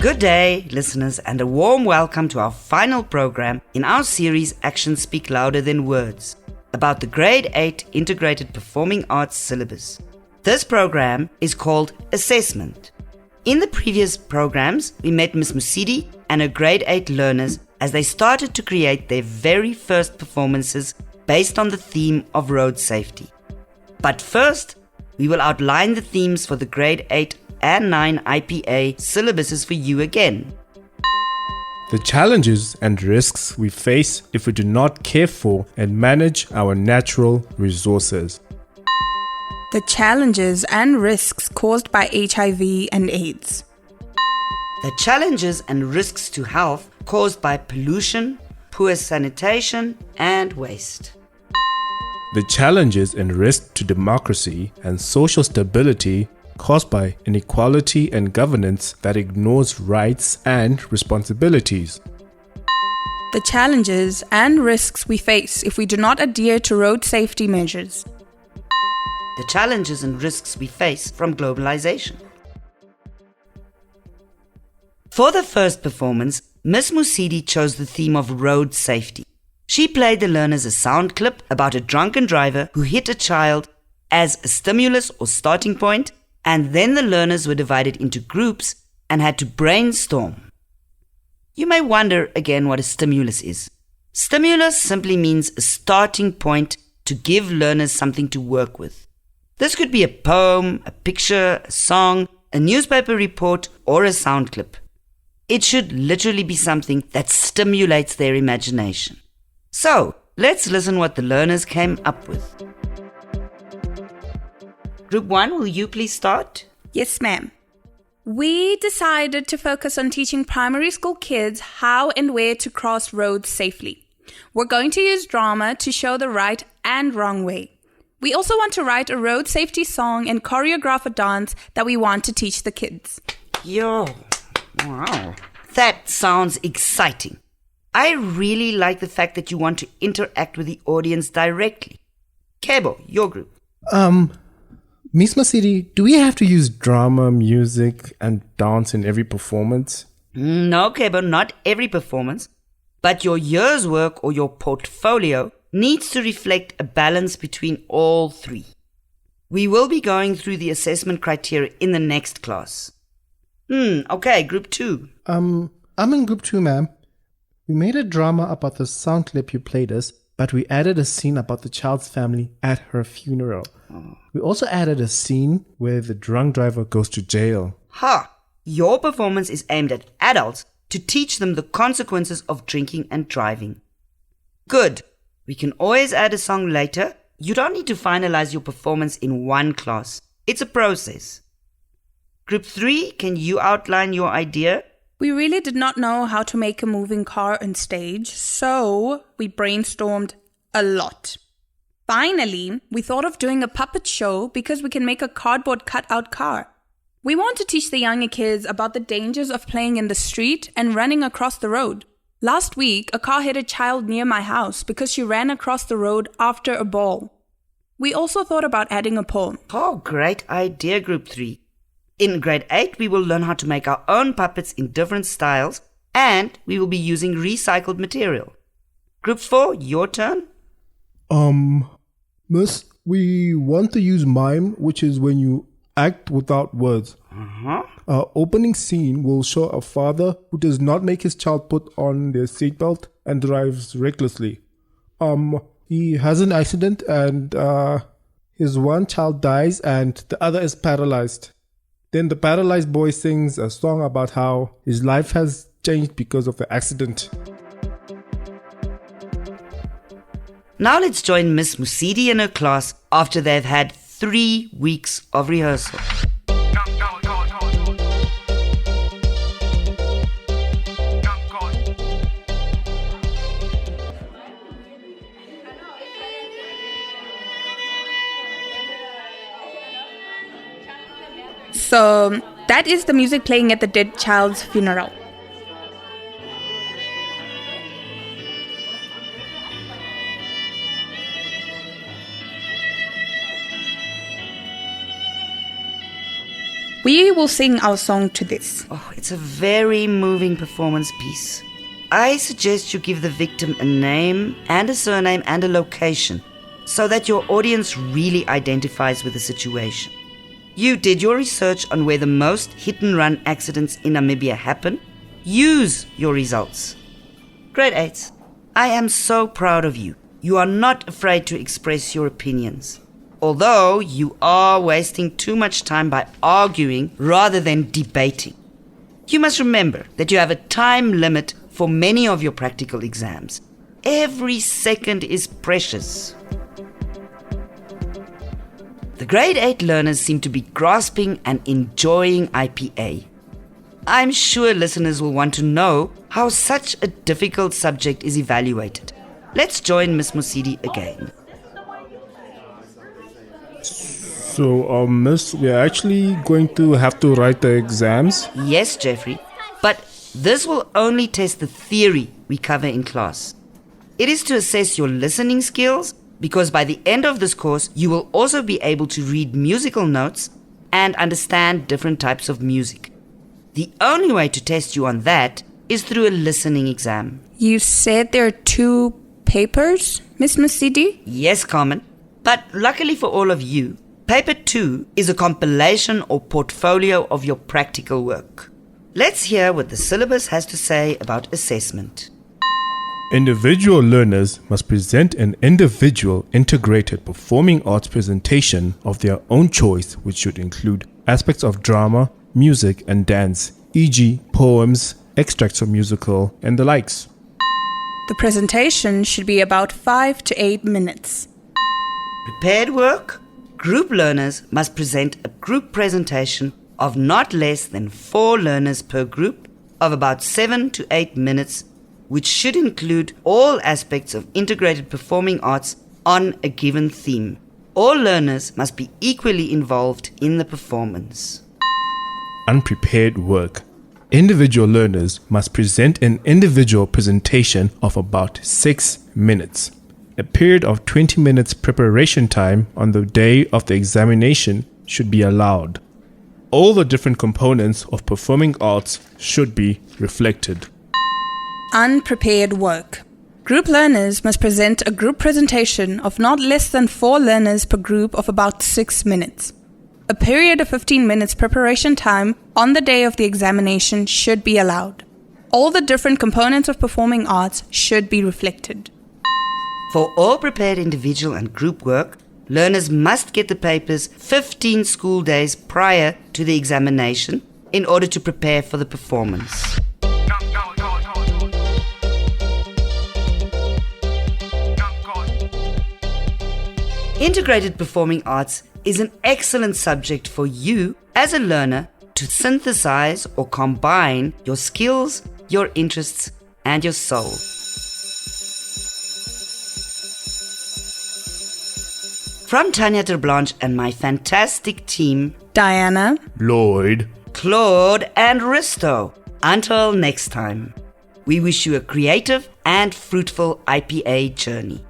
Good day, listeners, and a warm welcome to our final program in our series Actions Speak Louder Than Words, about the Grade 8 Integrated Performing Arts syllabus. This program is called Assessment. In the previous programs, we met Ms. Musidi and her Grade 8 learners as they started to create their very first performances based on the theme of road safety. But first, we will outline the themes for the Grade 8 and 9 IPA syllabuses for you again. The challenges and risks we face if we do not care for and manage our natural resources. The challenges and risks caused by HIV and AIDS. The challenges and risks to health caused by pollution, poor sanitation, and waste. The challenges and risks to democracy and social stability caused by inequality and governance that ignores rights and responsibilities. The challenges and risks we face if we do not adhere to road safety measures. The challenges and risks we face from globalization. For the first performance, Ms. Musidi chose the theme of road safety. She played the learners a sound clip about a drunken driver who hit a child as a stimulus or starting point, and then the learners were divided into groups and had to brainstorm. You may wonder again what a stimulus is. Stimulus simply means a starting point to give learners something to work with. This could be a poem, a picture, a song, a newspaper report, or a sound clip. It should literally be something that stimulates their imagination. So, let's listen what the learners came up with. Group 1, will you please start? Yes, ma'am. We decided to focus on teaching primary school kids how and where to cross roads safely. We're going to use drama to show the right and wrong way. We also want to write a road safety song and choreograph a dance that we want to teach the kids. Yo, wow. That sounds exciting. I really like the fact that you want to interact with the audience directly. Kebo, your group. Miss Masidi, do we have to use drama, music, and dance in every performance? No, Kebo, not every performance. But your year's work or your portfolio needs to reflect a balance between all three. We will be going through the assessment criteria in the next class. Okay, group 2. I'm in group 2, ma'am. We made a drama about the sound clip you played us, but we added a scene about the child's family at her funeral. We also added a scene where the drunk driver goes to jail. Your performance is aimed at adults to teach them the consequences of drinking and driving. Good. We can always add a song later. You don't need to finalize your performance in one class. It's a process. Group 3, can you outline your idea? We really did not know how to make a moving car on stage, so we brainstormed a lot. Finally, we thought of doing a puppet show because we can make a cardboard cutout car. We want to teach the younger kids about the dangers of playing in the street and running across the road. Last week, a car hit a child near my house because she ran across the road after a ball. We also thought about adding a poem. Great idea, Group 3. In Grade 8, we will learn how to make our own puppets in different styles, and we will be using recycled material. Group 4, your turn. Miss, we want to use mime, which is when you act without words. Our opening scene will show a father who does not make his child put on their seatbelt and drives recklessly. He has an accident and his one child dies and the other is paralyzed. Then the paralyzed boy sings a song about how his life has changed because of the accident. Now let's join Miss Musidi and her class after they've had 3 weeks of rehearsal. So that is the music playing at the dead child's funeral. We will sing our song to this. Oh, it's a very moving performance piece. I suggest you give the victim a name and a surname and a location so that your audience really identifies with the situation. You did your research on where the most hit-and-run accidents in Namibia happen. Use your results. Grade 8. I am so proud of you. You are not afraid to express your opinions. Although you are wasting too much time by arguing rather than debating. You must remember that you have a time limit for many of your practical exams. Every second is precious. The grade 8 learners seem to be grasping and enjoying IPA. I'm sure listeners will want to know how such a difficult subject is evaluated. Let's join Miss Mosidi again. So, Miss, we're actually going to have to write the exams? Yes, Jeffrey, but this will only test the theory we cover in class. It is to assess your listening skills, because by the end of this course, you will also be able to read musical notes and understand different types of music. The only way to test you on that is through a listening exam. You said there are 2 papers, Miss Mosidi? Yes, Carmen, but luckily for all of you, Paper 2 is a compilation or portfolio of your practical work. Let's hear what the syllabus has to say about assessment. Individual learners must present an individual integrated performing arts presentation of their own choice, which should include aspects of drama, music and dance, e.g. poems, extracts from musical and the likes. The presentation should be about 5 to 8 minutes. Prepared work? Group learners must present a group presentation of not less than 4 learners per group of about 7 to 8 minutes, which should include all aspects of integrated performing arts on a given theme. All learners must be equally involved in the performance. Unprepared work. Individual learners must present an individual presentation of about 6 minutes. A period of 20 minutes preparation time on the day of the examination should be allowed. All the different components of performing arts should be reflected. Unprepared work. Group learners must present a group presentation of not less than 4 learners per group of about 6 minutes. A period of 15 minutes preparation time on the day of the examination should be allowed. All the different components of performing arts should be reflected. For all prepared individual and group work, learners must get the papers 15 school days prior to the examination in order to prepare for the performance. Integrated performing arts is an excellent subject for you as a learner to synthesize or combine your skills, your interests, and your soul. From Tanya Terblanche and my fantastic team, Diana, Lloyd, Claude, and Risto, until next time, we wish you a creative and fruitful IPA journey.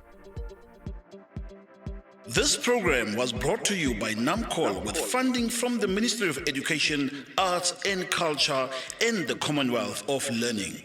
This program was brought to you by NAMCOL with funding from the Ministry of Education, Arts and Culture and the Commonwealth of Learning.